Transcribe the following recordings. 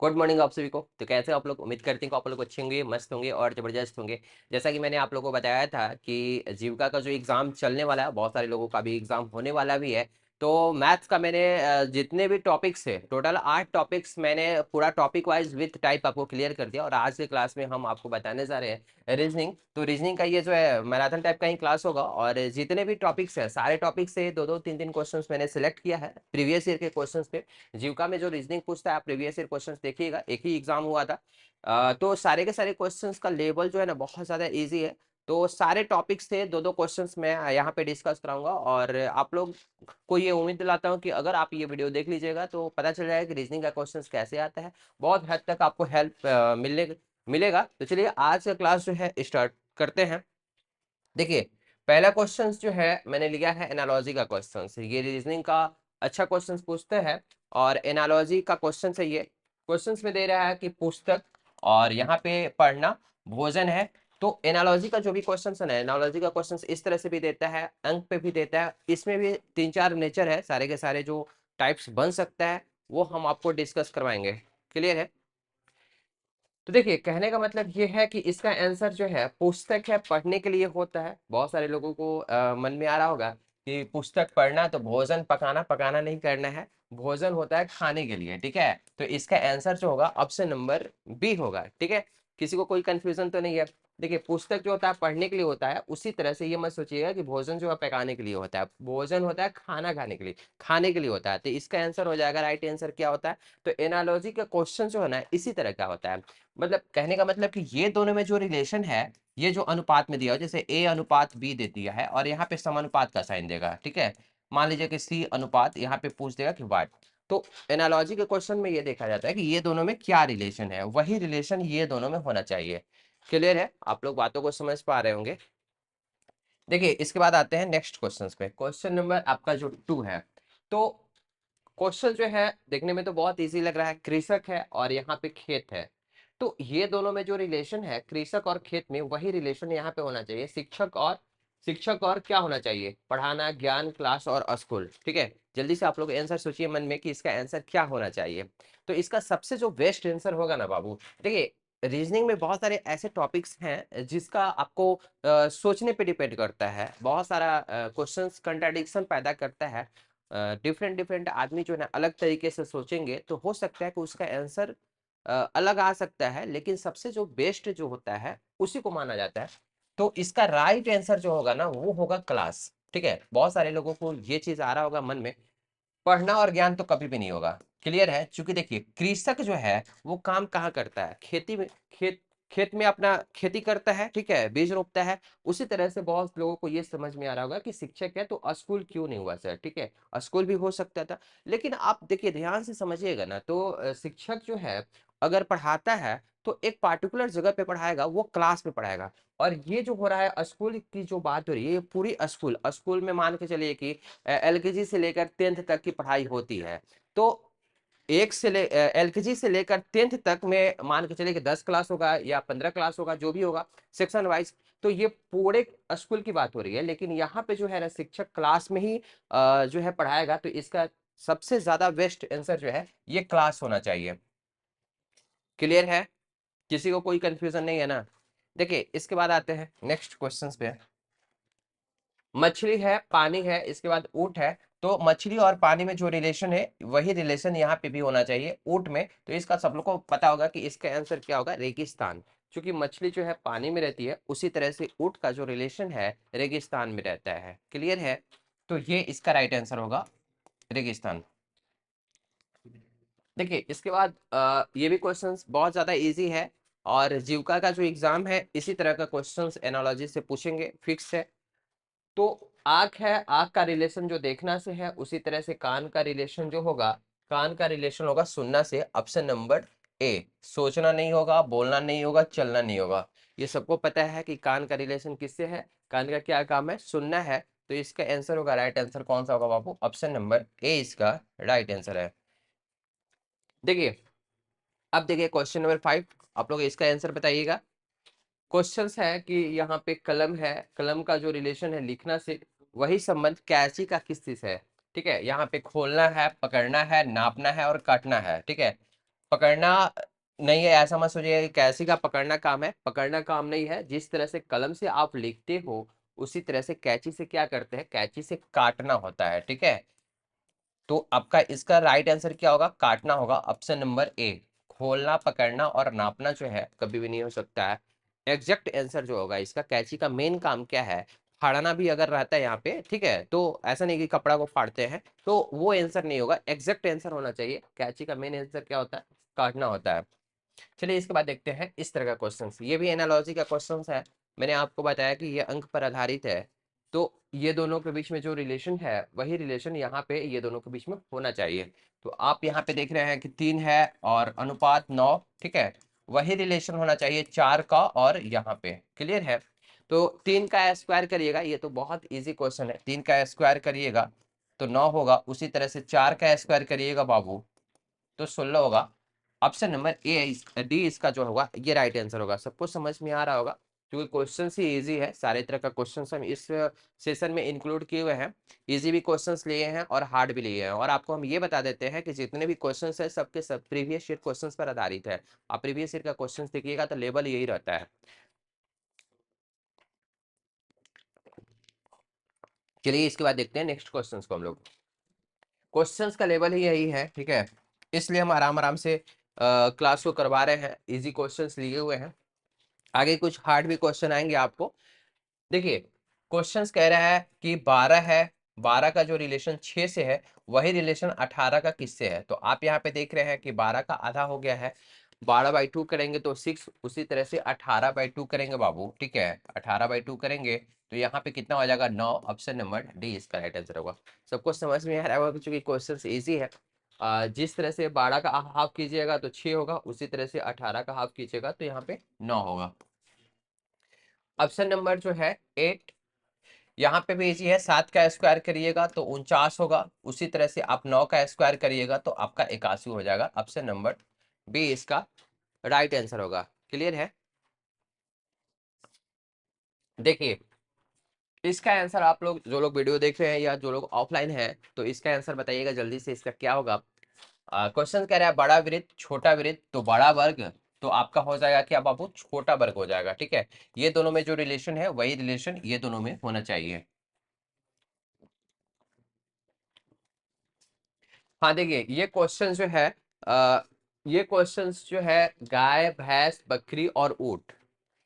Good morning आप सभी को। तो कैसे आप लोग? उम्मीद करते हैं कि आप लोग अच्छे होंगे, मस्त होंगे और ज़बरदस्त होंगे। जैसा कि मैंने आप लोगों को बताया था कि जीविका का जो एग्ज़ाम चलने वाला है, बहुत सारे लोगों का भी एग्ज़ाम होने वाला भी है। तो मैथ्स का मैंने जितने भी टॉपिक्स है, टोटल 8 टॉपिक्स मैंने पूरा टॉपिक वाइज विथ टाइप आपको क्लियर कर दिया। और आज के क्लास में हम आपको बताने जा रहे हैं रीजनिंग। तो रीजनिंग का ये जो है मैराथन टाइप का ही क्लास होगा और जितने भी टॉपिक्स हैं, सारे टॉपिक से दो दो तीन तीन क्वेश्चंस मैंने सेलेक्ट किया है प्रीवियस ईयर के क्वेश्चंस पे। जीविका में जो रीजनिंग पूछता है, आप प्रीवियस ईयर क्वेश्चंस देखिएगा, एक ही एग्जाम हुआ था। तो सारे के सारे क्वेश्चंस का लेवल जो है ना बहुत ज़्यादा इजी है। तो सारे टॉपिक्स से दो दो क्वेश्चंस मैं यहाँ पे डिस्कस कराऊंगा और आप लोग को ये उम्मीद दिलाता हूँ कि अगर आप ये वीडियो देख लीजिएगा तो पता चल जाएगा कि रीजनिंग का क्वेश्चंस कैसे आता है। बहुत हद तक आपको हेल्प मिलेगा। तो चलिए आज का क्लास जो है स्टार्ट करते हैं। देखिए, पहला क्वेश्चन जो है मैंने लिया है एनालॉजी का क्वेश्चन। ये रीजनिंग का अच्छा क्वेश्चन पूछते हैं और एनालॉजी का क्वेश्चन है। ये क्वेश्चन में दे रहा है कि पुस्तक और यहाँ पे पढ़ना भोजन है। तो एनालॉजी का जो भी क्वेश्चन है ना, एनालॉजी का क्वेश्चन इस तरह से भी देता है, अंक पे भी देता है। इसमें भी तीन चार नेचर है, सारे के सारे जो टाइप्स बन सकता है वो हम आपको डिस्कस करवाएंगे। क्लियर है? तो देखिए, कहने का मतलब ये है कि इसका आंसर जो है पुस्तक है, पढ़ने के लिए होता है। बहुत सारे लोगों को मन में आ रहा होगा कि पुस्तक पढ़ना तो भोजन पकाना, पकाना नहीं करना है। भोजन होता है खाने के लिए, ठीक है। तो इसका आंसर जो होगा ऑप्शन नंबर बी होगा, ठीक है। किसी को कोई कंफ्यूजन तो नहीं है? देखिए, पुस्तक जो होता है पढ़ने के लिए होता है, उसी तरह से ये मत सोचिएगा कि भोजन जो है पकाने के लिए होता है। भोजन होता है खाना खाने के लिए, खाने के लिए होता है। तो इसका आंसर हो जाएगा, राइट आंसर क्या होता है? तो एनालॉजी का क्वेश्चन जो है ना इसी तरह का होता है। मतलब कहने का मतलब कि ये दोनों में जो रिलेशन है, ये जो अनुपात में दिया हो, जैसे ए अनुपात बी दे दिया है और यहाँ पे समानुपात का साइन देगा, ठीक है। मान लीजिए कि सी अनुपात यहाँ पे पूछ देगा कि वाट। तो एनालॉजी के क्वेश्चन में ये देखा जाता है कि ये दोनों में क्या रिलेशन है, वही रिलेशन ये दोनों में होना चाहिए। क्लियर है? आप लोग बातों को समझ पा रहे होंगे। देखिए, इसके बाद आते हैं नेक्स्ट क्वेश्चन पे। क्वेश्चन नंबर आपका जो 2 है। तो क्वेश्चन जो है देखने में तो बहुत इजी लग रहा है, कृषक है और यहाँ पे खेत है। तो ये दोनों में जो रिलेशन है कृषक और खेत में, वही रिलेशन यहाँ पे होना चाहिए। शिक्षक और क्या होना चाहिए? पढ़ाना, ज्ञान, क्लास और स्कूल, ठीक है। जल्दी से आप लोग आंसर सोचिए मन में कि इसका आंसर क्या होना चाहिए। तो इसका सबसे जो बेस्ट आंसर होगा ना बाबू, देखिए रीजनिंग में बहुत सारे ऐसे टॉपिक्स हैं जिसका आपको सोचने पे डिपेंड करता है। बहुत सारा क्वेश्चंस कंट्राडिक्शन पैदा करता है। डिफरेंट डिफरेंट आदमी जो है ना अलग तरीके से सोचेंगे तो हो सकता है कि उसका आंसर अलग आ सकता है, लेकिन सबसे जो बेस्ट जो होता है उसी को माना जाता है। तो इसका राइट आंसर जो होगा ना वो होगा क्लास, ठीक है। बहुत सारे लोगों को ये चीज आ रहा होगा मन में, पढ़ना और ज्ञान तो कभी भी नहीं होगा। क्लियर है? क्योंकि देखिए कृषक जो है वो काम कहाँ करता है? खेती में, खेत खेत में अपना खेती करता है, ठीक है, बीज रोपता है। उसी तरह से बहुत लोगों को ये समझ में आ रहा होगा कि शिक्षक है तो स्कूल क्यों नहीं हुआ सर, ठीक है। स्कूल भी हो सकता था, लेकिन आप देखिए ध्यान से समझिएगा ना तो शिक्षक जो है अगर पढ़ाता है तो एक पार्टिकुलर जगह पे पढ़ाएगा, वो क्लास में पढ़ाएगा। और ये जो हो रहा है स्कूल की जो बात हो रही है, ये पूरी स्कूल स्कूल में मान के चलिए कि एलकेजी से लेकर 10th तक की पढ़ाई होती है। तो एलकेजी से लेकर 10th तक में मान के चलिए कि 10 क्लास होगा या 15 क्लास होगा, जो भी होगा सेक्शन वाइज। तो ये पूरे स्कूल की बात हो रही है, लेकिन यहाँ पे जो है ना शिक्षक क्लास में ही जो है पढ़ाएगा। तो इसका सबसे ज्यादा बेस्ट आंसर जो है ये क्लास होना चाहिए। क्लियर है? किसी को कोई कंफ्यूजन नहीं है ना? देखिए, इसके बाद आते हैं नेक्स्ट क्वेश्चंस पे। मछली है, पानी है, इसके बाद ऊंट है। तो मछली और पानी में जो रिलेशन है वही रिलेशन यहाँ पे भी होना चाहिए ऊंट में। तो इसका सब लोग को पता होगा कि इसका आंसर क्या होगा, रेगिस्तान। क्योंकि मछली जो है पानी में रहती है, उसी तरह से ऊंट का जो रिलेशन है रेगिस्तान में रहता है। क्लियर है? तो ये इसका राइट आंसर होगा, रेगिस्तान। देखिए, इसके बाद ये भी क्वेश्चंस बहुत ज्यादा इजी है और जीविका का जो एग्जाम है इसी तरह का क्वेश्चंस एनालॉजी से पूछेंगे, फिक्स है। तो आंख है, आंख का रिलेशन जो देखना से है, उसी तरह से कान का रिलेशन जो होगा, कान का रिलेशन होगा सुनना से। Option number A. सोचना नहीं होगा, बोलना नहीं होगा, चलना नहीं होगा। ये सबको पता है कि कान का रिलेशन किससे है, कान का क्या काम है, सुनना है। तो इसका आंसर होगा, राइट आंसर कौन सा होगा बाबू? ऑप्शन नंबर ए इसका राइट आंसर है। देखिए, अब देखिए क्वेश्चन नंबर 5। आप लोग इसका आंसर बताइएगा। क्वेश्चंस है कि यहाँ पे कलम है, कलम का जो रिलेशन है लिखना से, वही संबंध कैंची का किस चीज है? ठीक है, यहाँ पे खोलना है, पकड़ना है, नापना है और काटना है, ठीक है। पकड़ना नहीं है, ऐसा मत सोचिए कैंची का पकड़ना काम है, पकड़ना काम नहीं है। जिस तरह से कलम से आप लिखते हो उसी तरह से कैंची से क्या करते हैं, कैंची से काटना होता है, ठीक है। तो आपका इसका राइट आंसर क्या होगा, काटना होगा, ऑप्शन नंबर ए। खोलना, पकड़ना और नापना जो है कभी भी नहीं हो सकता है। एग्जैक्ट आंसर जो होगा इसका, कैंची का मेन काम क्या है, फाड़ना भी अगर रहता है यहाँ पे, ठीक है, तो ऐसा नहीं कि कपड़ा को फाड़ते हैं, तो वो आंसर नहीं होगा, एग्जैक्ट आंसर होना चाहिए। कैंची का मेन आंसर क्या होता है, काटना होता है। चलिए इसके बाद देखते हैं इस तरह का क्वेश्चन, ये भी एनालॉजी का क्वेश्चन है। मैंने आपको बताया कि ये अंक पर आधारित है, तो ये दोनों के बीच में जो रिलेशन है वही रिलेशन यहाँ पे ये दोनों के बीच में होना चाहिए। तो आप यहाँ पे देख रहे हैं कि 3 है और अनुपात 9, ठीक है, वही रिलेशन होना चाहिए 4 का और यहाँ पे, क्लियर है। तो 3 का स्क्वायर करिएगा, ये तो बहुत ईजी क्वेश्चन है, 3 का स्क्वायर करिएगा तो 9 होगा, उसी तरह से 4 का स्क्वायर करिएगा बाबू तो 16 होगा। ऑप्शन नंबर ए डी इसका जो होगा ये राइट आंसर होगा। सबको समझ में आ रहा होगा, क्योंकि क्वेश्चन ही इजी है, सारे तरह का क्वेश्चन हम इस सेशन में इंक्लूड किए हुए हैं। इजी भी क्वेश्चंस लिए हैं और हार्ड भी लिए हैं, और आपको हम ये बता देते हैं कि जितने भी क्वेश्चंस है सबके सब प्रीवियस ईयर क्वेश्चंस पर आधारित है। आप प्रीवियस ईयर का क्वेश्चन देखिएगा तो लेवल यही रहता है। चलिए इसके बाद देखते हैं नेक्स्ट क्वेश्चंस को हम लोग। क्वेश्चंस का लेवल ही यही है, ठीक है, इसलिए हम आराम आराम से क्लास को करवा रहे हैं, इजी क्वेश्चंस लिए हुए हैं। आगे कुछ हार्ड भी क्वेश्चन आएंगे आपको। देखिए क्वेश्चंस कह रहा है कि 12 है, 12 का जो रिलेशन 6 से है वही रिलेशन 18 का किससे है। तो आप यहाँ पे देख रहे हैं कि 12 का आधा हो गया है, 12/2 करेंगे तो 6, उसी तरह से 18/2 करेंगे बाबू, ठीक है, 18/2 करेंगे तो यहाँ पे कितना हो जाएगा 9। ऑप्शन नंबर डी इसका राइट आंसर होगा। सबको समझ में आ रहा होगा क्योंकि क्वेश्चन इजी है। जिस तरह से 12 का हाफ कीजिएगा तो 6 होगा, उसी तरह से 18 का हाफ कीजिएगा तो यहाँ पे 9 होगा। ऑप्शन नंबर जो है 8, यहाँ पे भी इजी है, 7 का स्क्वायर करिएगा तो 49 होगा, उसी तरह से आप 9 का स्क्वायर करिएगा तो आपका 81 हो जाएगा। ऑप्शन नंबर बी इसका राइट आंसर होगा, क्लियर है। देखिए इसका आंसर आप लोग जो लोग वीडियो देख रहे हैं या जो लोग ऑफलाइन हैं तो इसका आंसर बताइएगा जल्दी से, इसका क्या होगा। क्वेश्चन कह रहा है बड़ा वृत्त छोटा वृत्त तो बड़ा वर्ग, तो आपका हो जाएगा क्या बाबू, छोटा वर्ग हो जाएगा, ठीक है। ये दोनों में जो रिलेशन है वही रिलेशन ये दोनों में होना चाहिए। हाँ देखिए ये क्वेश्चन जो है आ, ये क्वेश्चंस जो है गाय भैंस बकरी और ऊंट,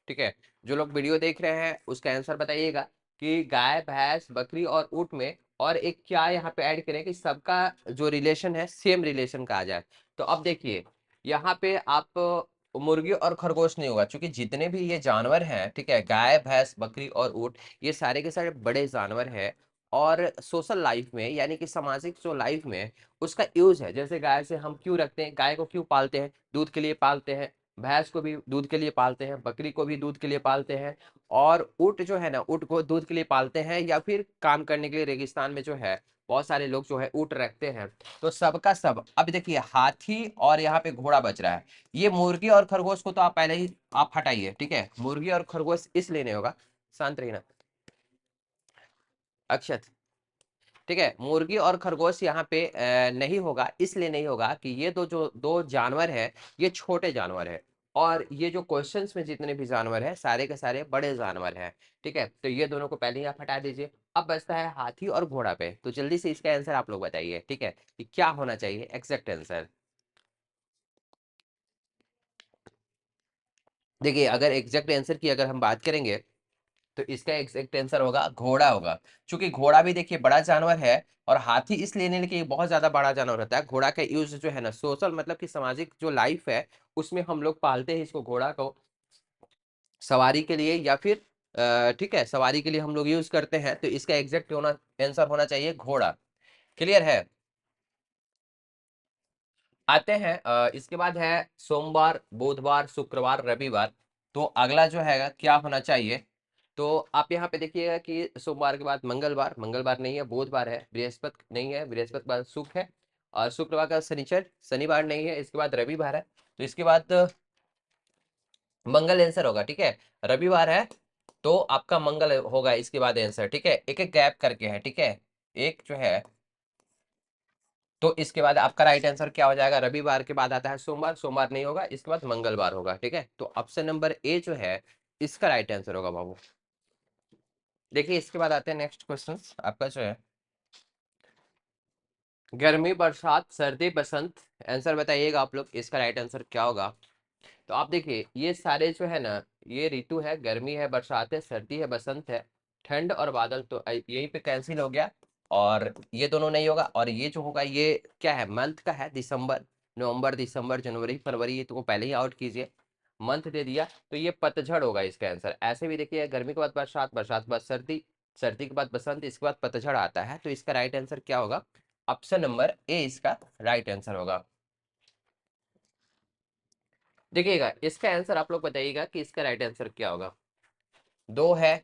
ठीक है, जो लोग वीडियो देख रहे हैं उसका आंसर बताइएगा कि गाय भैंस बकरी और ऊंट में और एक क्या यहाँ पे ऐड करें कि सबका जो रिलेशन है सेम रिलेशन का आ जाए। तो अब देखिए यहाँ पे आप मुर्गी और खरगोश नहीं होगा, क्योंकि जितने भी ये जानवर हैं, ठीक है, गाय भैंस बकरी और ऊंट, ये सारे के सारे बड़े जानवर हैं और सोशल लाइफ में यानी कि सामाजिक जो लाइफ में उसका यूज है। जैसे गाय से हम क्यों रखते हैं, गाय को क्यों पालते हैं, दूध के लिए पालते हैं, भैंस को भी दूध के लिए पालते हैं, बकरी को भी दूध के लिए पालते हैं, और ऊंट जो है ना ऊंट को दूध के लिए पालते हैं या फिर काम करने के लिए रेगिस्तान में जो है बहुत सारे लोग जो है ऊंट रखते हैं। तो सबका सब, अब देखिए हाथी और यहाँ पे घोड़ा बच रहा है, ये मुर्गी और खरगोश को तो आप पहले ही आप हटाइए, ठीक है, मुर्गी और खरगोश इसलिए नहीं होगा, शांत रहिए ना अक्षत, ठीक है, मुर्गी और खरगोश यहाँ पे नहीं होगा, इसलिए नहीं होगा कि ये जो दो जानवर है ये छोटे जानवर है, और ये जो क्वेश्चंस में जितने भी जानवर है सारे के सारे बड़े जानवर हैं, ठीक है। तो ये दोनों को पहले ही आप हटा दीजिए। अब बचता है हाथी और घोड़ा पे, तो जल्दी से इसका आंसर आप लोग बताइए, ठीक है, कि क्या होना चाहिए एग्जैक्ट आंसर। देखिए अगर एग्जैक्ट आंसर की अगर हम बात करेंगे तो इसका एग्जैक्ट आंसर होगा घोड़ा होगा, क्योंकि घोड़ा भी देखिए बड़ा जानवर है, और हाथी इसलिए नहीं कि बहुत ज्यादा बड़ा जानवर होता है। घोड़ा का यूज जो है ना सोशल मतलब कि सामाजिक जो लाइफ है उसमें हम लोग पालते हैं इसको, घोड़ा को सवारी के लिए या फिर ठीक है सवारी के लिए हम लोग यूज करते हैं, तो इसका एग्जैक्ट होना आंसर होना चाहिए घोड़ा, क्लियर है। आते हैं इसके बाद है सोमवार बुधवार शुक्रवार रविवार, तो अगला जो है क्या होना चाहिए। तो आप यहाँ पे देखिएगा कि सोमवार के बाद मंगलवार, मंगलवार नहीं है, बुधवार है, बृहस्पति नहीं है, बृहस्पति बाद शुक्र है, और शुक्रवार का शनिचर, शनिवार नहीं है, इसके बाद रविवार है, तो इसके बाद मंगल आंसर होगा, ठीक है, रविवार है तो आपका मंगल होगा इसके बाद आंसर, ठीक है, एक एक गैप करके है, ठीक है, एक जो है तो इसके बाद आपका राइट आंसर क्या हो जाएगा, रविवार के बाद आता है सोमवार, सोमवार नहीं होगा, इसके बाद मंगलवार होगा। ठीक है, तो ऑप्शन नंबर ए जो है इसका राइट आंसर होगा बाबू। देखिए इसके बाद आते हैं नेक्स्ट क्वेश्चन आपका जो है, गर्मी बरसात सर्दी बसंत, आंसर बताइएगा आप लोग, इसका राइट आंसर क्या होगा। तो आप देखिए ये सारे जो है ना, ये ऋतु है, गर्मी है, बरसात है, सर्दी है, बसंत है, ठंड और बादल, तो यहीं पे कैंसिल हो गया, और ये दोनों नहीं होगा, और ये जो होगा ये क्या है, मंथ का है, दिसंबर, नवंबर, दिसंबर, जनवरी, फरवरी, ये तो पहले ही आउट कीजिए, मंथ दे दिया, तो ये पतझड़ होगा इसका आंसर। ऐसे भी देखिए गर्मी के बाद बरसात, बरसात के बाद सर्दी, सर्दी के बाद बसंत, इसके बाद पतझड़ आता है, तो इसका राइट आंसर क्या होगा, ऑप्शन नंबर ए इसका राइट आंसर होगा। देखिएगा इसका आंसर आप लोग बताइएगा कि इसका राइट आंसर क्या होगा। 2 है,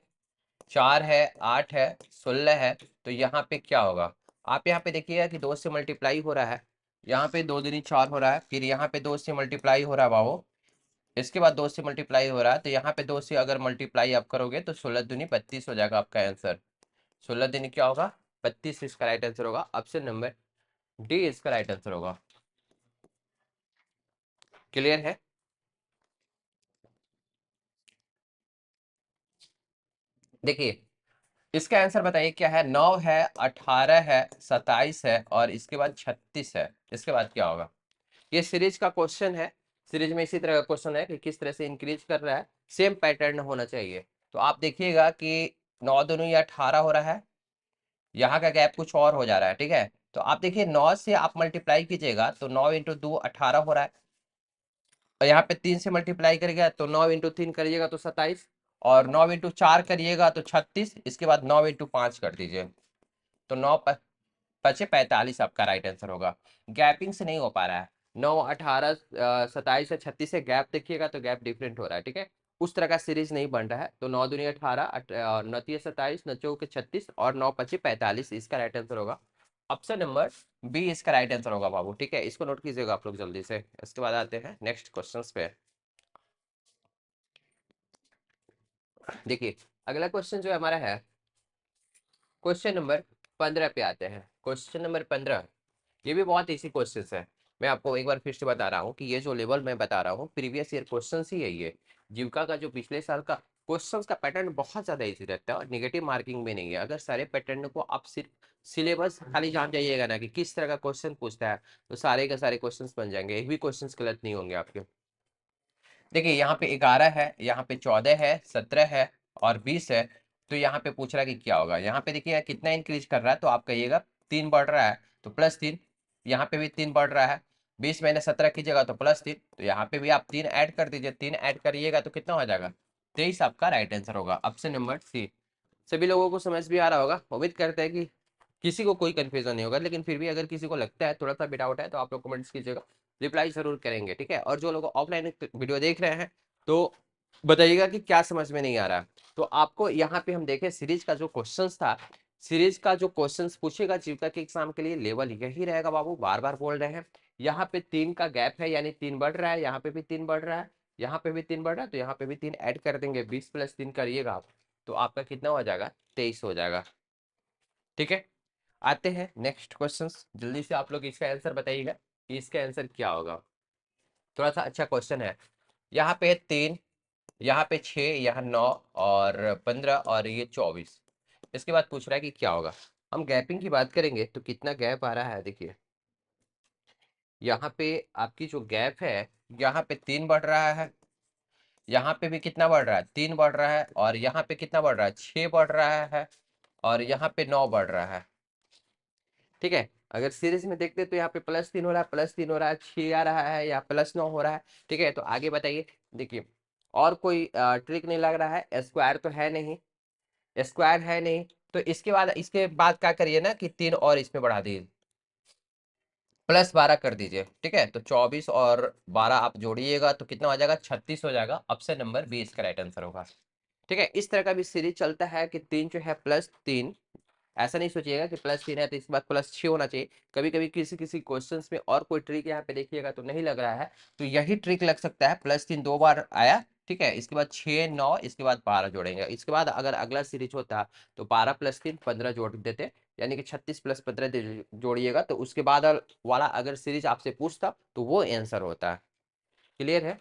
4 है, 8 है, 16 है, तो यहाँ पे क्या होगा, आप यहाँ पे देखिएगा कि 2 से मल्टीप्लाई हो रहा है, यहाँ पे 2 दूनी 4 हो रहा है, फिर यहाँ पे 2 से मल्टीप्लाई हो रहा है बाबू, इसके बाद 2 से मल्टीप्लाई हो रहा है, तो यहाँ पे 2 से अगर मल्टीप्लाई आप करोगे तो 16 दूनी 32 हो जाएगा आपका आंसर। 16 दूनी क्या होगा, 32, इसका राइट आंसर होगा, ऑप्शन नंबर डी इसका राइट आंसर होगा। क्लियर है। देखिए इसका आंसर बताइए क्या है, 9 है, 18 है, 27 है, और इसके बाद 36 है, इसके बाद क्या होगा। ये सीरीज का क्वेश्चन है, सीरीज में इसी तरह का क्वेश्चन है कि किस तरह से इंक्रीज कर रहा है, सेम पैटर्न होना चाहिए। तो आप देखिएगा कि 9 दूनी ये 18 हो रहा है, यहाँ का गैप कुछ और हो जा रहा है। ठीक है, तो आप देखिए 9 से आप मल्टीप्लाई कीजिएगा तो 9 इंटू 2 18 हो रहा है, और यहाँ पे 3 से मल्टीप्लाई करिएगा तो 9 इंटू 3 करिएगा तो 27, और 9 इंटू 4 करिएगा तो 36, इसके बाद 9 इंटू 5 कर दीजिए तो 9 पचे 45 आपका राइट आंसर होगा। गैपिंग से नहीं हो पा रहा है, 9 18 27 से 36 से गैप देखिएगा तो गैप डिफरेंट हो रहा है। ठीक है, उस तरह का सीरीज नहीं बन रहा है, तो 9 दूनी 18, 9 27, 9 चौके 36, और 9 पचे 45, इसका राइट आंसर होगा, ऑप्शन नंबर बी इसका राइट आंसर होगा बाबू। ठीक है, इसको नोट कीजिएगा आप लोग जल्दी से। इसके बाद आते हैं नेक्स्ट क्वेश्चन पे। देखिए अगला क्वेश्चन जो हमारा है, क्वेश्चन नंबर 15 पे आते हैं। क्वेश्चन नंबर 15, ये भी बहुत इजी क्वेश्चन है। मैं आपको एक बार फिर से बता रहा हूँ कि ये जो लेवल मैं बता रहा हूँ प्रीवियस ईयर क्वेश्चन ही है ये, जीविका का जो पिछले साल का क्वेश्चंस का पैटर्न बहुत ज्यादा इजी रहता है, और नेगेटिव मार्किंग में नहीं है। अगर सारे पैटर्न को आप सिर्फ सिलेबस खाली जान जाइएगा ना कि किस तरह का क्वेश्चन पूछता है, तो सारे के सारे क्वेश्चंस बन जाएंगे, एक भी क्वेश्चंस गलत नहीं होंगे आपके। देखिए यहाँ पे 11 है, यहाँ पे 14 है, 17 है, और 20 है, तो यहाँ पे पूछ रहा है कि क्या होगा। यहाँ पे देखिए कितना इंक्रीज कर रहा है, तो आप कहिएगा 3 बढ़ रहा है तो +3, यहाँ पे भी 3 बढ़ रहा है, 20 मैंने 17 कीजिएगा तो +3, तो यहाँ पे भी आप 3 ऐड कर दीजिए, 3 ऐड करिएगा तो कितना हो जाएगा, 23 आपका राइट आंसर होगा, ऑप्शन नंबर सी। सभी लोगों को समझ भी आ रहा होगा, उम्मीद करते हैं कि किसी को कोई कंफ्यूजन नहीं होगा, लेकिन फिर भी अगर किसी को लगता है थोड़ा सा भी डाउट है तो आप लोग कमेंट्स कीजिएगा, रिप्लाई जरूर करेंगे। ठीक है, और जो लोग ऑफलाइन वीडियो देख रहे हैं तो बताइएगा कि क्या समझ में नहीं आ रहा। तो आपको यहाँ पे हम देखें सीरीज का जो क्वेश्चंस था, सीरीज का जो क्वेश्चंस पूछेगा जीविका के एग्जाम के लिए, लेवल यही रहेगा बाबू, बार बार बोल रहे हैं। यहाँ पे 3 का गैप है, यानी 3 बढ़ रहा है, यहाँ पे भी 3 बढ़ रहा है, यहाँ पे भी 3 बढ़ रहा है, तो यहाँ पे भी 3 ऐड कर देंगे, 20 + 3 करिएगा आप, तो आपका कितना हो जाएगा, 23 हो जाएगा। ठीक है, आते हैं नेक्स्ट क्वेश्चंस, जल्दी से आप लोग इसका आंसर बताइएगा कि इसका आंसर क्या होगा। थोड़ा सा अच्छा क्वेश्चन है, यहाँ पे 3, यहाँ पे 6, यहाँ 9 और 15, और ये 24, इसके बाद पूछ रहा है कि क्या होगा। हम गैपिंग की बात करेंगे तो कितना गैप आ रहा है, देखिए यहाँ पे आपकी जो गैप है, यहाँ पे 3 बढ़ रहा है, यहाँ पे भी कितना बढ़ रहा है, 3 बढ़ रहा है, और यहाँ पे कितना बढ़ रहा है, 6 बढ़ रहा है, और यहाँ पे 9 बढ़ रहा है। ठीक है, अगर सीरीज में देखते तो यहाँ पे +3 हो रहा है, +3 हो रहा है, 6 आ रहा है, या +9 हो रहा है। ठीक है, तो आगे बताइए। देखिए और कोई ट्रिक नहीं लग रहा है, स्क्वायर तो है नहीं, स्क्वायर है नहीं, तो इसके बाद क्या करिए ना कि 3 और इसमें बढ़ा दीजिए, +12 कर दीजिए। ठीक है, तो 24 और 12 आप जोड़िएगा तो कितना हो जाएगा, 36 हो जाएगा, ऑप्शन नंबर बी इसका राइट आंसर होगा। ठीक है, इस तरह का भी सीरीज चलता है कि 3 जो है +3, ऐसा नहीं सोचिएगा कि +3 है तो इसके बाद +6 होना चाहिए। कभी कभी किसी किसी क्वेश्चंस में और कोई ट्रिक यहाँ पे देखिएगा तो नहीं लग रहा है, तो यही ट्रिक लग सकता है, +3 2 बार आया, ठीक है, इसके बाद 6 9, इसके बाद 12 जोड़ेंगे। इसके बाद अगर अगला सीरीज होता तो 12 + 3 15 जोड़ देते, यानी कि 36 + 15 जोड़िएगा, तो उसके बाद वाला अगर सीरीज आपसे पूछता तो वो आंसर होता है। क्लियर है?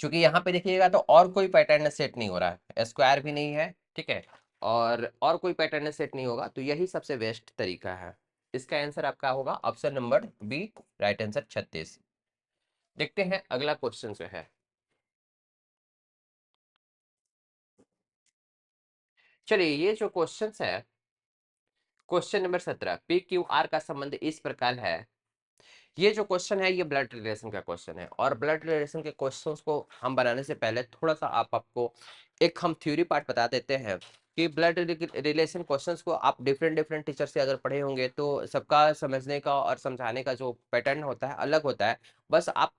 क्योंकि यहाँ पे देखिएगा तो और कोई पैटर्न सेट नहीं हो रहा है, स्क्वायर भी नहीं है, ठीक है, और कोई पैटर्न सेट नहीं होगा, तो यही सबसे बेस्ट तरीका है। इसका आंसर आपका होगा option number B, right answer 36। देखते हैं अगला क्वेश्चन जो है। चलिए, ये जो क्वेश्चन है, question number 17, P Q R का संबंध इस प्रकार है। ये जो क्वेश्चन है ये ब्लड रिलेशन का क्वेश्चन है, और ब्लड रिलेशन के क्वेश्चंस को हम बनाने से पहले थोड़ा सा आपको एक हम थ्योरी पार्ट बता देते हैं कि ब्लड रिलेशन क्वेश्चंस को आप डिफरेंट डिफरेंट टीचर से अगर पढ़े होंगे तो सबका समझने का और समझाने का जो पैटर्न होता है अलग होता है। बस आप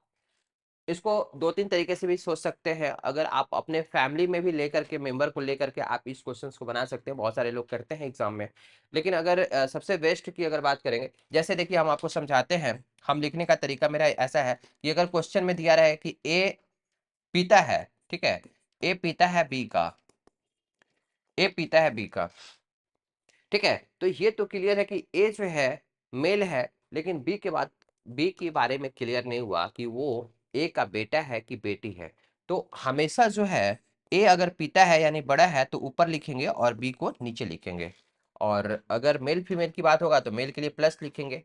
इसको दो तीन तरीके से भी सोच सकते हैं। अगर आप अपने फैमिली में भी लेकर के मेंबर को लेकर के आप इस क्वेश्चंस को बना सकते हैं, बहुत सारे लोग करते हैं एग्जाम में। लेकिन अगर सबसे बेस्ट की अगर बात करेंगे, जैसे देखिए हम आपको समझाते हैं, हम लिखने का तरीका मेरा ऐसा है कि अगर क्वेश्चन में दिया रहा है कि ए पीता है, ठीक है, ए पीता है बी का, ए पीता है बी का, ठीक है, तो ये तो क्लियर है कि ए जो है मेल है, लेकिन बी के बाद बी के बारे में क्लियर नहीं हुआ कि वो ए का बेटा है कि बेटी है। तो हमेशा जो है ए अगर पीता है यानी बड़ा है तो ऊपर लिखेंगे और बी को नीचे लिखेंगे, और अगर मेल फीमेल की बात होगा तो मेल के लिए प्लस लिखेंगे,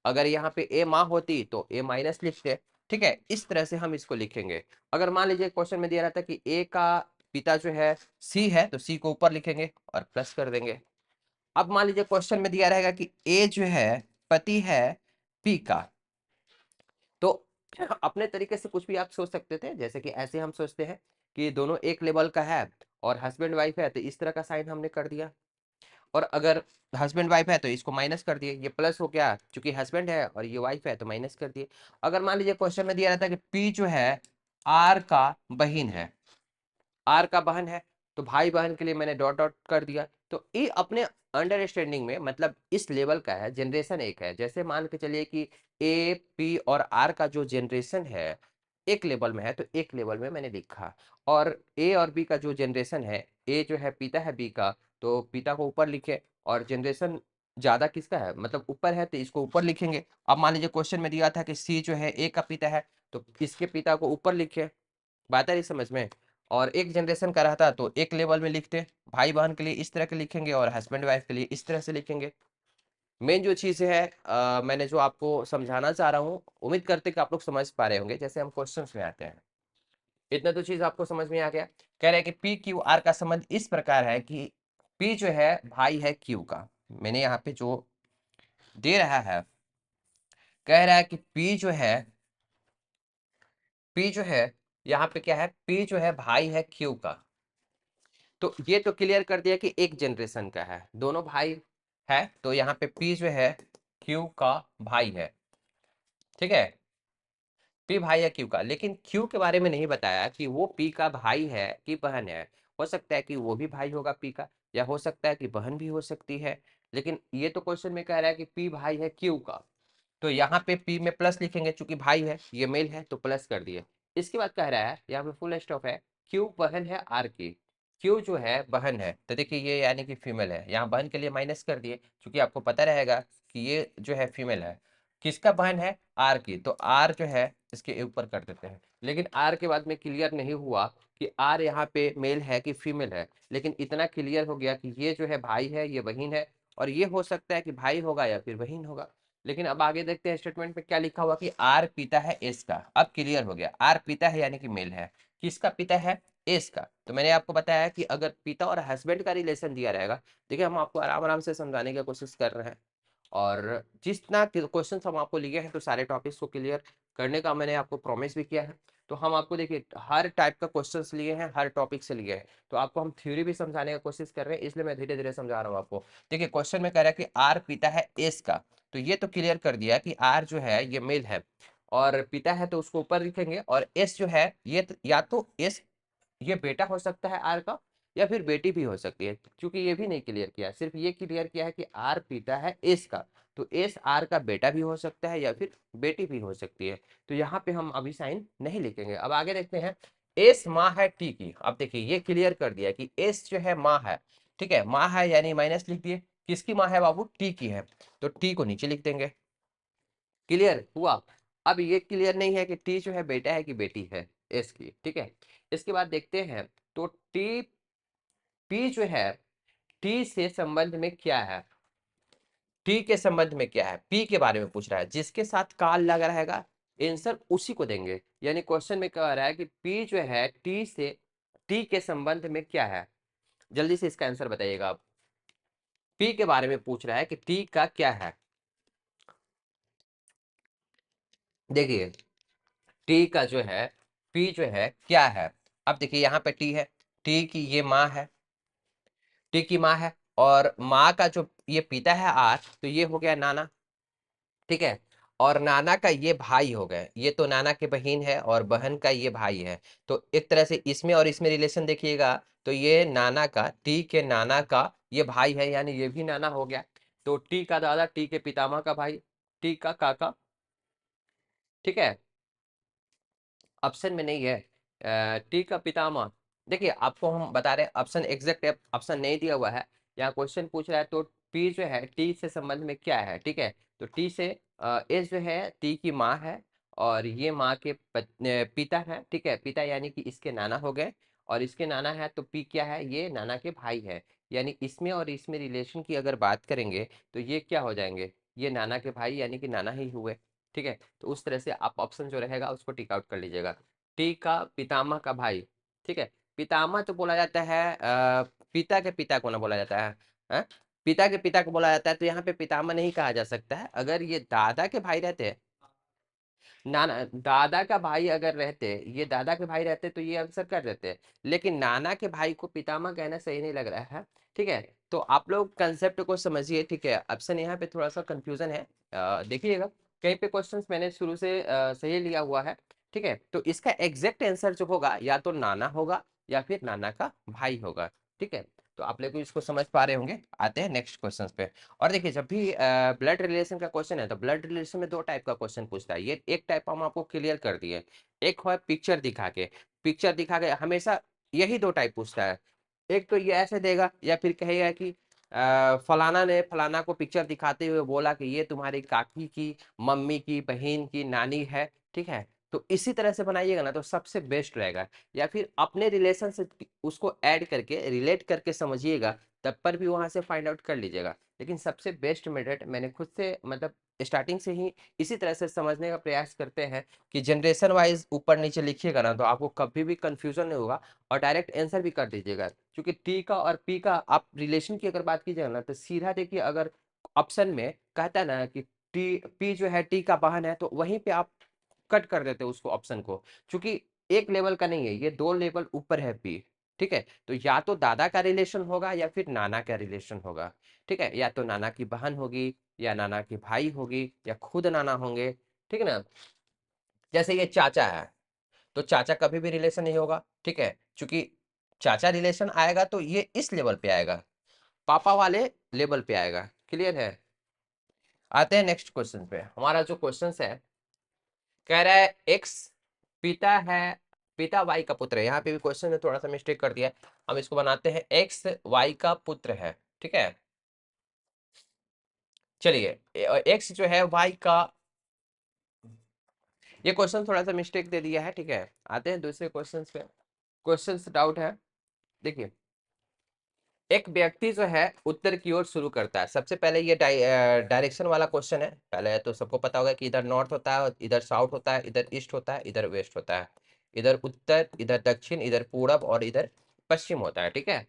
अगर यहाँ पे ए माँ होती तो ए माइनस लिखते। ठीक है, इस तरह से हम इसको लिखेंगे। अगर मान लीजिए क्वेश्चन में दिया रहता कि ए का पिता जो है सी है, तो सी को ऊपर लिखेंगे और प्लस कर देंगे। अब मान लीजिए क्वेश्चन में दिया रहेगा कि ए जो है पति है पी का, तो अपने तरीके से कुछ भी आप सोच सकते थे, जैसे कि ऐसे हम सोचते हैं कि दोनों एक लेवल का है और हस्बैंड वाइफ है, तो इस तरह का साइन हमने कर दिया। और अगर हस्बैंड वाइफ है तो इसको माइनस कर दिए, ये प्लस हो गया, क्योंकि हस्बैंड है और ये वाइफ है तो माइनस कर दिए। अगर मान लीजिए क्वेश्चन में दिया रहता है कि पी जो है आर का बहन है, आर का बहन है, तो भाई बहन के लिए मैंने डॉट डॉट कर दिया। तो ये अपने अंडरस्टैंडिंग में मतलब इस लेवल का है, जनरेशन एक है। जैसे मान के चलिए कि ए पी और आर का जो जनरेशन है एक लेवल में है, तो एक लेवल में मैंने लिखा। और ए और बी का जो जनरेशन है, ए जो है पिता है बी का, तो पिता को ऊपर लिखे, और जनरेशन ज्यादा किसका है मतलब ऊपर है, तो इसको ऊपर लिखेंगे। अब मान लीजिए क्वेश्चन में दिया था कि सी जो है ए का पिता है, तो इसके पिता को ऊपर लिखे। बात आ रही समझ में? और एक जनरेशन का रहता तो एक लेवल में लिखते, भाई बहन के लिए इस तरह के लिखेंगे और हस्बैंड वाइफ के लिए इस तरह से लिखेंगे। मेन जो चीज़ है मैंने जो आपको समझाना चाह रहा हूँ, उम्मीद करते कि आप लोग समझ पा रहे होंगे। जैसे हम क्वेश्चंस में आते हैं, इतना तो चीज़ आपको समझ में आ गया। कह रहे हैं कि पी क्यू आर का संबंध इस प्रकार है कि पी जो है भाई है क्यू का। मैंने यहाँ पे जो दे रहा है, कह रहा है कि पी जो है यहाँ पे क्या है, पी जो है भाई है क्यू का। तो ये तो क्लियर कर दिया कि एक जनरेशन का है, दोनों भाई है, तो यहाँ पे पी जो है क्यू का भाई है। ठीक है, पी भाई है क्यू का, लेकिन क्यू के बारे में नहीं बताया कि वो पी का भाई है कि बहन है। हो सकता है कि वो भी भाई होगा पी का, या हो सकता है कि बहन भी हो सकती है। लेकिन ये तो क्वेश्चन में कह रहा है कि पी भाई है क्यू का, तो यहाँ पे पी में प्लस लिखेंगे, चूंकि भाई है ये मेल है तो प्लस कर दिए। इसके बाद कह रहा है यहाँ पे फुल स्टॉप है, क्यू बहन है आर की, क्यू जो है बहन है, तो देखिए ये यानी कि फीमेल है, यहाँ बहन के लिए माइनस कर दिए, क्योंकि आपको पता रहेगा कि ये जो है फीमेल है। किसका बहन है, आर की, तो आर जो है इसके ऊपर कर देते हैं। लेकिन आर के बाद में क्लियर नहीं हुआ कि आर यहाँ पे मेल है कि फीमेल है, लेकिन इतना क्लियर हो गया कि ये जो है भाई है, ये बहन है, और ये हो सकता है कि भाई होगा या फिर बहन होगा। लेकिन अब आगे देखते हैं स्टेटमेंट में क्या लिखा हुआ कि आर पिता है एस का। अब क्लियर हो गया, आर पिता है यानी कि मेल है, किसका पिता है, एस का। तो मैंने आपको बताया कि अगर पिता और हस्बैंड का रिलेशन दिया रहेगा, देखिए हम आपको आराम आराम से समझाने की कोशिश कर रहे हैं, और जितना क्वेश्चन हम आपको लिए हैं तो सारे टॉपिक्स को क्लियर करने का मैंने आपको प्रॉमिस भी किया है। तो हम आपको देखिए हर टाइप का क्वेश्चंस लिए हैं, हर टॉपिक से लिए हैं, तो आपको हम थ्योरी भी समझाने की कोशिश कर रहे हैं, इसलिए मैं धीरे धीरे समझा रहा हूँ आपको। देखिए क्वेश्चन में कह रहा है कि आर पिता है एस का, तो ये तो क्लियर कर दिया कि आर जो है ये मेल है और पिता है तो उसको ऊपर लिखेंगे, और एस जो है ये या तो एस ये बेटा हो सकता है आर का, या फिर बेटी भी हो सकती है, क्योंकि ये भी नहीं क्लियर किया, सिर्फ ये क्लियर किया है कि आर पिता है एस का, तो एस आर का बेटा भी हो सकता है या फिर बेटी भी हो सकती है। तो यहाँ पे हम अभी साइन नहीं लिखेंगे। अब आगे देखते हैं, एस माँ है टी की। अब देखिए ये क्लियर कर दिया कि एस जो है माँ है, ठीक है, माँ है यानी माइनस लिख दिए। किसकी माँ है बाबू? टी की है, तो टी को नीचे लिख देंगे। क्लियर हुआ? अब ये क्लियर नहीं है कि टी जो है बेटा है कि बेटी है एस की, ठीक है। इसके बाद देखते हैं, तो टी पी जो है टी से संबंध में क्या है, टी के संबंध में क्या है, पी के बारे में पूछ रहा है, जिसके साथ काल लगा रहेगा आंसर उसी को देंगे। यानी क्वेश्चन में कह रहा है कि पी जो है टी से, टी के संबंध में क्या है, जल्दी से इसका आंसर बताइएगा आप। पी के बारे में पूछ रहा है कि टी का क्या है। देखिए टी का जो है, पी जो है क्या है। अब देखिए यहाँ पे टी है, टी की ये माँ है, टी की माँ है, और माँ का जो ये पिता है आर, तो ये हो गया नाना, ठीक है। और नाना का ये भाई हो गए, ये तो नाना के बहन है और बहन का ये भाई है। तो एक तरह से इसमें और इसमें रिलेशन देखिएगा, तो ये नाना का, टी के नाना का ये भाई है, यानी ये भी नाना हो गया। तो टी का दादा, टी के पितामह का भाई, टी का काका, ठीक है। ऑप्शन में नहीं है टी का पितामह। देखिए आपको हम बता रहे हैं, ऑप्शन एग्जैक्ट ऑप्शन नहीं दिया हुआ है, यहाँ क्वेश्चन पूछ रहा है। तो पी जो है टी से संबंध में क्या है, ठीक है। तो टी से एस जो है टी की माँ है, और ये माँ के पिता है, ठीक है, पिता यानी कि इसके नाना हो गए, और इसके नाना है तो पी क्या है, ये नाना के भाई है। यानी इसमें और इसमें रिलेशन की अगर बात करेंगे तो ये क्या हो जाएंगे, ये नाना के भाई यानी कि नाना ही हुए, ठीक है। तो उस तरह से आप ऑप्शन जो रहेगा उसको टिक आउट कर लीजिएगा। टी का पितामह का भाई, ठीक है। पितामह तो बोला जाता है पिता के पिता को ना बोला जाता है? पिता के पिता को बोला जाता है, तो यहाँ पे पितामह नहीं कहा जा सकता है। अगर ये दादा के भाई रहते हैं, नाना दादा का भाई अगर रहते, ये दादा के भाई रहते तो ये आंसर कर देते, लेकिन नाना के भाई को पितामह कहना सही नहीं लग रहा है, ठीक है। तो आप लोग कंसेप्ट को समझिए, ठीक है। ऑप्शन यहाँ पे थोड़ा सा कंफ्यूजन है, देखिएगा कहीं पे क्वेश्चंस मैंने शुरू से सही लिया हुआ है, ठीक है। तो इसका एग्जैक्ट आंसर जो होगा या तो नाना होगा या फिर नाना का भाई होगा, ठीक है। तो आप लोग इसको समझ पा रहे होंगे। आते हैं नेक्स्ट क्वेश्चन पे। और देखिए जब भी ब्लड रिलेशन का क्वेश्चन है, तो ब्लड रिलेशन में दो टाइप का क्वेश्चन पूछता है। ये एक टाइप हम आपको क्लियर कर दिए, एक है पिक्चर दिखा के। पिक्चर दिखा के हमेशा यही दो टाइप पूछता है। एक तो ये ऐसे देगा, या फिर कहेगा कि फलाना ने फलाना को पिक्चर दिखाते हुए बोला कि ये तुम्हारी काकी की, मम्मी की, बहन की, नानी है, ठीक है। तो इसी तरह से बनाइएगा ना तो सबसे बेस्ट रहेगा। या फिर अपने रिलेशन से उसको ऐड करके, रिलेट करके समझिएगा, तब पर भी वहां से फाइंड आउट कर लीजिएगा। लेकिन सबसे बेस्ट मेथड मैंने खुद से मतलब स्टार्टिंग से ही इसी तरह से समझने का प्रयास करते हैं कि जनरेशन वाइज ऊपर नीचे लिखिएगा ना तो आपको कभी भी कंफ्यूजन नहीं होगा, और डायरेक्ट आंसर भी कर दीजिएगा। क्योंकि टी का और पी का आप रिलेशन की अगर बात कीजिएगा ना, तो सीधा देखिए, अगर ऑप्शन में कहता है ना कि टी पी जो है टी का बहन है, तो वहीं पे आप कट कर देते हो उसको, ऑप्शन को। क्योंकि एक लेवल का नहीं है, ये दो लेवल ऊपर है पी, ठीक है। तो या तो दादा का रिलेशन होगा या फिर नाना का रिलेशन होगा, ठीक है। या तो नाना की बहन होगी, या नाना की भाई होगी, या खुद नाना होंगे, ठीक है ना। जैसे ये चाचा है, तो चाचा कभी भी रिलेशन नहीं होगा, ठीक है। क्योंकि चाचा रिलेशन आएगा तो ये इस लेवल पे आएगा, पापा वाले लेवल पे आएगा। क्लियर है? आते हैं नेक्स्ट क्वेश्चन पे। हमारा जो क्वेश्चन है, कह रहा है एक्स पिता है, पिता वाई का पुत्र है। यहाँ पे भी क्वेश्चन में थोड़ा सा मिस्टेक कर दिया है। हम इसको बनाते हैं एक्स वाई का पुत्र है, ठीक है। चलिए एक्स जो है वाई का, ये क्वेश्चन थोड़ा सा मिस्टेक दे दिया है, ठीक है। आते हैं दूसरे क्वेश्चन पे। क्वेश्चन डाउट है, देखिए एक व्यक्ति जो है उत्तर की ओर शुरू करता है। सबसे पहले ये डायरेक्शन वाला क्वेश्चन है। पहले तो सबको पता होगा कि इधर नॉर्थ होता है, इधर साउथ होता है, इधर ईस्ट होता है, इधर वेस्ट होता है, इधर उत्तर, इधर दक्षिण, इधर पूरब और इधर पश्चिम होता है, ठीक है।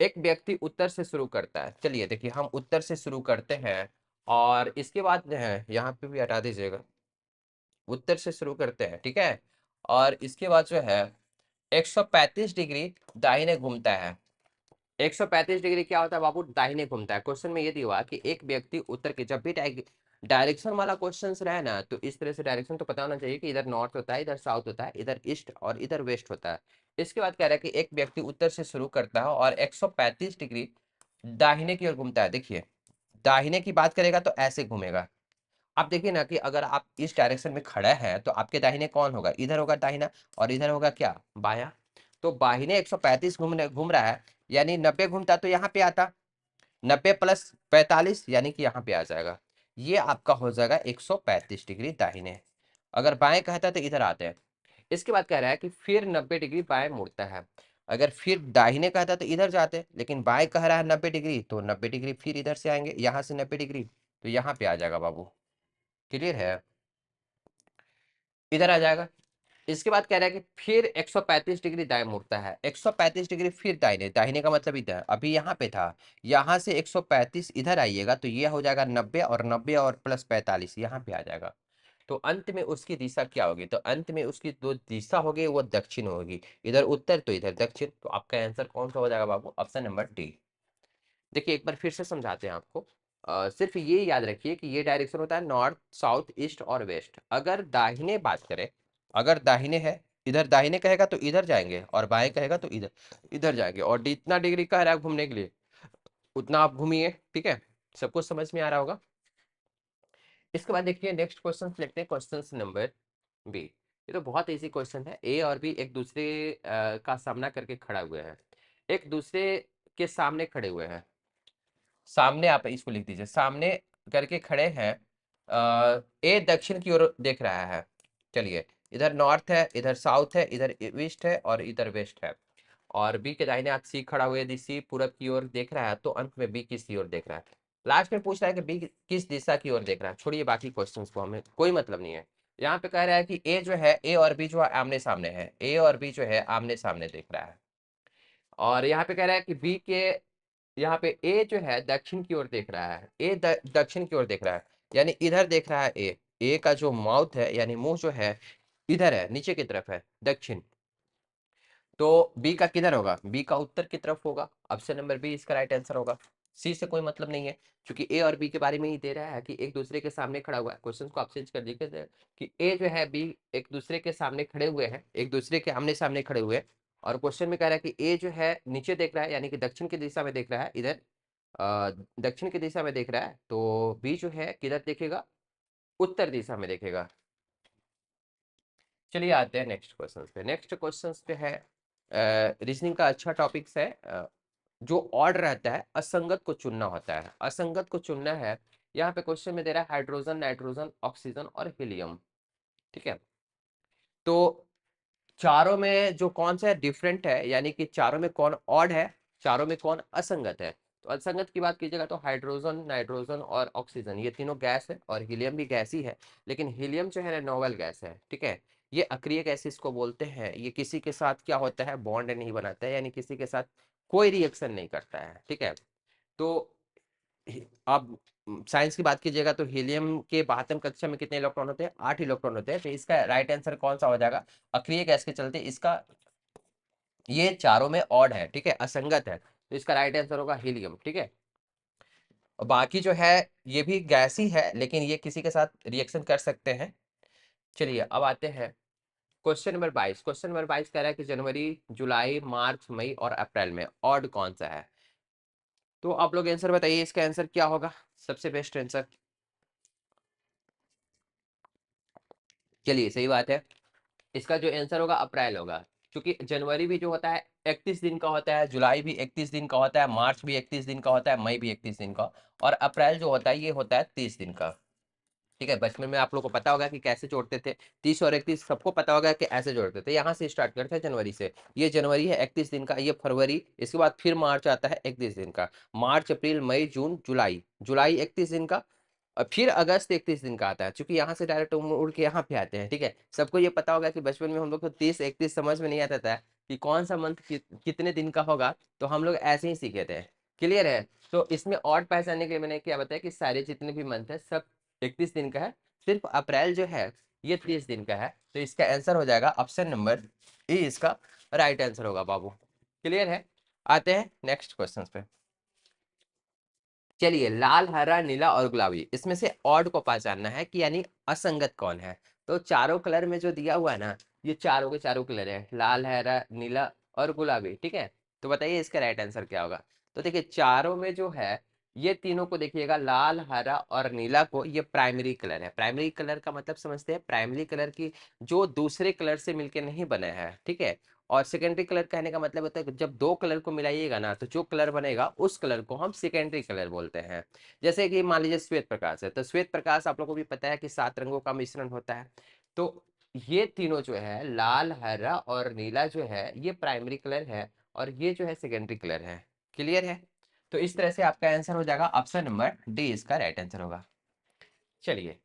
एक व्यक्ति उत्तर से शुरू करता है। चलिए देखिए हम उत्तर से शुरू करते हैं, और इसके बाद जो है यहाँ पे भी हटा दीजिएगा, उत्तर से शुरू करते हैं, ठीक है। और इसके बाद जो है 135 डिग्री दाहिने घूमता है। 135 डिग्री क्या होता है बाबू? दाहिने घूमता है। क्वेश्चन में ये दिया हुआ कि एक व्यक्ति उत्तर के, जब भी डायरेक्शन वाला क्वेश्चन रहे ना, तो इस तरह से डायरेक्शन तो पता होना चाहिए कि इधर नॉर्थ होता है, इधर साउथ होता है, इधर ईस्ट और इधर वेस्ट होता है। इसके बाद कह रहा है कि एक व्यक्ति उत्तर से शुरू करता है और 135 डिग्री दाहिने की ओर घूमता है। देखिए दाहिने की बात करेगा तो ऐसे घूमेगा, आप देखिए ना कि अगर आप इस डायरेक्शन में खड़ा है तो आपके दाहिने कौन होगा, इधर होगा दाहिना, और इधर होगा क्या, बायां। तो बाहिने 135 घूम रहा है, यानी 90 घूमता तो यहाँ पे आता, 90 प्लस 45 यानी कि यहाँ पे आ जाएगा। ये आपका हो जाएगा 135 डिग्री दाहिने। अगर बाएं कहता तो इधर आते हैं। इसके बाद कह रहा है कि फिर 90 डिग्री बाएं मुड़ता है। अगर फिर दाहिने कहता तो इधर जाते, लेकिन बाएं कह रहा है 90 डिग्री, तो 90 डिग्री फिर इधर से आएंगे, यहाँ से 90 डिग्री तो यहाँ पे आ जाएगा बाबू। क्लियर है, इधर आ जाएगा। इसके बाद कह रहा है कि फिर 135 डिग्री दाएं मुड़ता है, 135 डिग्री फिर दाहिने, दाहिने का मतलब इधर, अभी यहाँ पे था, यहाँ से 135 इधर आइएगा तो ये हो जाएगा 90, और 90 और प्लस 45 यहाँ पे आ जाएगा। तो अंत में उसकी दिशा क्या होगी, तो अंत में उसकी जो दिशा होगी वो दक्षिण होगी, इधर उत्तर तो इधर दक्षिण। तो आपका आंसर कौन सा हो जाएगा बाबू, ऑप्शन नंबर डी। देखिए एक बार फिर से समझाते हैं आपको। सिर्फ ये याद रखिए कि ये डायरेक्शन होता है नॉर्थ साउथ ईस्ट और वेस्ट। अगर दाहिने बात करें, अगर दाहिने है, इधर दाहिने कहेगा तो इधर जाएंगे, और बाएं कहेगा तो इधर इधर जाएंगे, और जितना डिग्री कह रहा है घूमने के लिए उतना आप घूमिए। ठीक है, सब कुछ समझ में आ रहा होगा। इसके बाद देखिए नेक्स्ट क्वेश्चन लेते हैं, क्वेश्चन नंबर बी। ये तो बहुत इजी क्वेश्चन है। ए और बी एक दूसरे का सामना करके खड़ा हुए हैं, एक दूसरे के सामने खड़े हुए हैं। सामने, आप इसको लिख दीजिए, सामने करके खड़े हैं। ए दक्षिण की ओर देख रहा है। चलिए, इधर नॉर्थ है, इधर साउथ है, इधर ईस्ट है और इधर वेस्ट है। और बी के दाहिने हाथ सी खड़ा हुआ है, यदि सी पूरब की ओर देख रहा है तो अंत में बी किस की ओर देख रहा है। लास्ट में पूछ रहा है कि बी किस दिशा की ओर देख रहा है। छोड़िए बाकी क्वेश्चंस को, हमें कोई मतलब नहीं है। यहाँ पे कह रहा है कि ए जो है, ए और बी जो है आमने सामने है, ए और बी जो है आमने सामने देख रहा है। और यहाँ पे कह रहा है कि बी के, यहाँ पे ए जो है दक्षिण की ओर देख रहा है, ए दक्षिण की ओर देख रहा है, यानी इधर देख रहा है ए। ए का जो माउथ है यानी मुंह जो है इधर है, नीचे की तरफ है, दक्षिण। तो बी का किधर होगा, बी का उत्तर की तरफ होगा। ऑप्शन नंबर बी इसका राइट आंसर होगा। सी से कोई मतलब नहीं है, क्योंकि ए और बी के बारे में ही दे रहा है कि एक दूसरे के सामने खड़ा हुआ है। क्वेश्चन को आप चेंज कर दीजिए कि ए जो है बी एक दूसरे के सामने खड़े हुए हैं, एक दूसरे के आमने सामने खड़े हुए हैं। और क्वेश्चन में कह रहा है कि ए जो है नीचे देख रहा है, यानी कि दक्षिण की दिशा में देख रहा है, इधर दक्षिण की दिशा में देख रहा है। तो बी जो है किधर देखेगा, उत्तर दिशा में देखेगा। चलिए आते हैं नेक्स्ट क्वेश्चन पे। नेक्स्ट क्वेश्चन पे है, रीजनिंग का अच्छा टॉपिक्स है। जो ऑड रहता है असंगत को चुनना होता है, असंगत को चुनना है। यहाँ पे क्वेश्चन में दे रहा है हाइड्रोजन, नाइट्रोजन, ऑक्सीजन और हीलियम। ठीक है, तो चारों में जो कौन सा डिफरेंट है, यानी कि चारों में कौन ऑड है, चारों में कौन असंगत है। तो असंगत की बात कीजिएगा तो हाइड्रोजन, नाइट्रोजन और ऑक्सीजन ये तीनों गैस है, और हीलियम भी गैस ही है। लेकिन हीलियम जो है ना नोवेल गैस है। ठीक है, ये अक्रिय गैस इसको बोलते हैं। ये किसी के साथ क्या होता है, बॉन्ड नहीं बनाता है, यानी किसी के साथ कोई रिएक्शन नहीं करता है। ठीक है, तो आप साइंस की बात कीजिएगा तो हीलियम के 72 कक्षा में कितने इलेक्ट्रॉन होते हैं, 8 इलेक्ट्रॉन होते हैं। तो इसका राइट आंसर कौन सा हो जाएगा, अक्रिय गैस के चलते इसका ये चारों में ऑड है। ठीक है, असंगत है, तो इसका राइट आंसर होगा हीलियम। ठीक है, और बाकी जो है ये भी गैस ही है, लेकिन ये किसी के साथ रिएक्शन कर सकते हैं। चलिए अब आते हैं क्वेश्चन नंबर 22। क्वेश्चन नंबर 22 कह रहा है कि जनवरी, जुलाई, मार्च, मई और अप्रैल में ऑड कौन सा है। तो आप लोग आंसर बताइए, इसका आंसर क्या होगा, सबसे बेस्ट आंसर। चलिए सही बात है, इसका जो आंसर होगा अप्रैल होगा। क्योंकि जनवरी भी जो होता है 31 दिन का होता है, जुलाई भी 31 दिन का होता है, मार्च भी 31 दिन का होता है, मई भी 31 दिन का, और अप्रैल जो होता है ये होता है 30 दिन का। ठीक है, बचपन में आप लोग को पता होगा कि कैसे जोड़ते थे, 30 और 31 सबको पता होगा कि ऐसे जोड़ते थे। यहाँ से स्टार्ट करते हैं जनवरी से, ये जनवरी है 31 दिन का, ये फरवरी, इसके बाद फिर मार्च आता है 31 दिन का, मार्च, अप्रैल, मई, जून, जुलाई, जुलाई 31 दिन का, और फिर अगस्त 31 दिन का आता है। क्योंकि यहाँ से डायरेक्ट उड़ के यहाँ पे आते हैं। ठीक है, सबको ये पता होगा कि बचपन में हम लोग को 30 31 समझ में नहीं आता था कि कौन सा मंथ कितने दिन का होगा, तो हम लोग ऐसे ही सीखे थे। क्लियर है, तो इसमें ऑड पहचानने के लिए मैंने क्या बताया कि सारे जितने भी मंथ है सब 31 दिन का है, सिर्फ अप्रैल जो है ये 30 दिन का है। तो इसका आंसर हो जाएगा ऑप्शन नंबर ए, इसका राइट आंसर होगा बाबू। क्लियर है, आते हैं नेक्स्ट क्वेश्चन पे। चलिए, लाल, हरा, नीला और गुलाबी, इसमें से ऑड को पहचानना है कि यानी असंगत कौन है। तो चारों कलर में जो दिया हुआ है ना, ये चारों के चारों कलर है, लाल, हरा, नीला और गुलाबी। ठीक है, तो बताइए इसका राइट आंसर क्या होगा। तो देखिए चारों में जो है ये तीनों को देखिएगा, लाल, हरा और नीला को, ये प्राइमरी कलर है। प्राइमरी कलर का मतलब समझते हैं, प्राइमरी कलर की जो दूसरे कलर से मिलके नहीं बने हैं, ठीक है। और सेकेंडरी कलर कहने का मतलब होता है कि जब दो कलर को मिलाइएगा ना, तो जो कलर बनेगा उस कलर को हम सेकेंडरी कलर बोलते हैं। जैसे कि मान लीजिए श्वेत प्रकाश है, तो श्वेत प्रकाश आप लोगों को भी पता है कि 7 रंगों का मिश्रण होता है। तो ये तीनों जो है, लाल, हरा और नीला जो है, ये प्राइमरी कलर है, और ये जो है सेकेंडरी कलर है। क्लियर है? तो इस तरह से आपका आंसर हो जाएगा ऑप्शन नंबर डी, इसका राइट आंसर होगा। चलिए,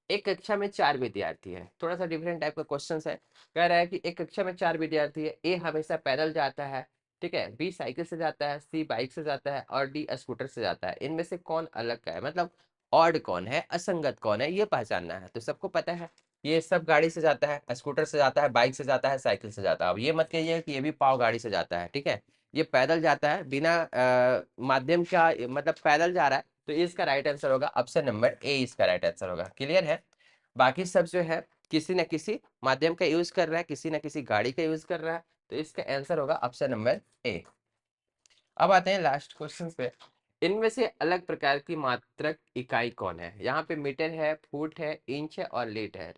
एक कक्षा में 4 विद्यार्थी है, थोड़ा सा डिफरेंट टाइप का क्वेश्चन है। कह रहा है कि एक कक्षा में 4 विद्यार्थी है, ए हमेशा पैदल जाता है, ठीक है, बी साइकिल से जाता है, सी बाइक से जाता है और डी स्कूटर से जाता है। इनमें से कौन अलग का है, मतलब ऑड कौन है, असंगत कौन है, ये पहचानना है। तो सबको पता है ये सब गाड़ी से जाता है, स्कूटर से जाता है, बाइक से जाता है, साइकिल से जाता है। अब ये मत कहिए कि ये भी पाव गाड़ी से जाता है, ठीक है। ये पैदल जाता है, बिना माध्यम का, मतलब पैदल जा रहा है। तो इसका राइट आंसर होगा ऑप्शन नंबर ए, इसका राइट आंसर होगा। क्लियर है? बाकी सब जो है किसी न किसी माध्यम का यूज कर रहा है, किसी न किसी गाड़ी का यूज कर रहा है। तो इसका आंसर होगा ऑप्शन नंबर ए। अब आते हैं लास्ट क्वेश्चन पे। इनमें से अलग प्रकार की मात्रक इकाई कौन है? यहाँ पे मीटर है, फुट है, इंच है और लीटर है।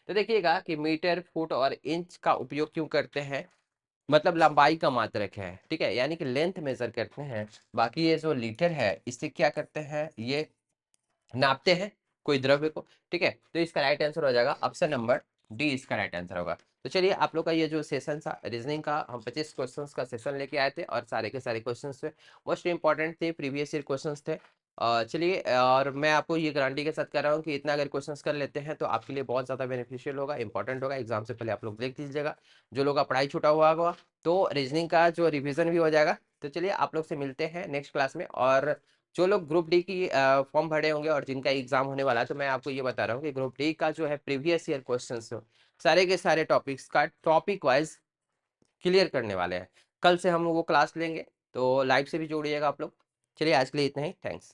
तो देखिएगा कि मीटर, फुट और इंच का उपयोग क्यों करते हैं, मतलब लंबाई का मात्रक है, ठीक है, यानी कि लेंथ मेजर करते हैं। बाकी ये जो लीटर है, इससे क्या करते हैं, ये नापते हैं कोई द्रव्य को, ठीक है। तो इसका राइट आंसर हो जाएगा ऑप्शन नंबर डी, इसका राइट आंसर होगा। तो चलिए, आप लोग का ये जो सेशन था रीजनिंग का, हम 25 क्वेश्चंस का सेशन लेके आए थे, और सारे के सारे क्वेश्चंस थे, मोस्ट इंपॉर्टेंट थे, प्रीवियस ईयर क्वेश्चंस थे। चलिए, और मैं आपको ये गारंटी के साथ कह रहा हूँ कि इतना अगर क्वेश्चंस कर लेते हैं तो आपके लिए बहुत ज़्यादा बेनिफिशियल होगा, इंपॉर्टेंट होगा। एग्जाम से पहले आप लोग देख लीजिएगा, जो लोग का पढ़ाई छूटा हुआ होगा, तो रीजनिंग का जो रिविजन भी हो जाएगा। तो चलिए, आप लोग से मिलते हैं नेक्स्ट क्लास में। और जो लोग ग्रुप डी की फॉर्म भरे होंगे और जिनका एग्जाम होने वाला है, तो मैं आपको ये बता रहा हूँ कि ग्रुप डी का जो है प्रीवियस ईयर क्वेश्चंस सारे के सारे टॉपिक्स का टॉपिक वाइज क्लियर करने वाले हैं। कल से हम वो क्लास लेंगे, तो लाइव से भी जोड़िएगा आप लोग। चलिए, आज के लिए इतना ही, थैंक्स।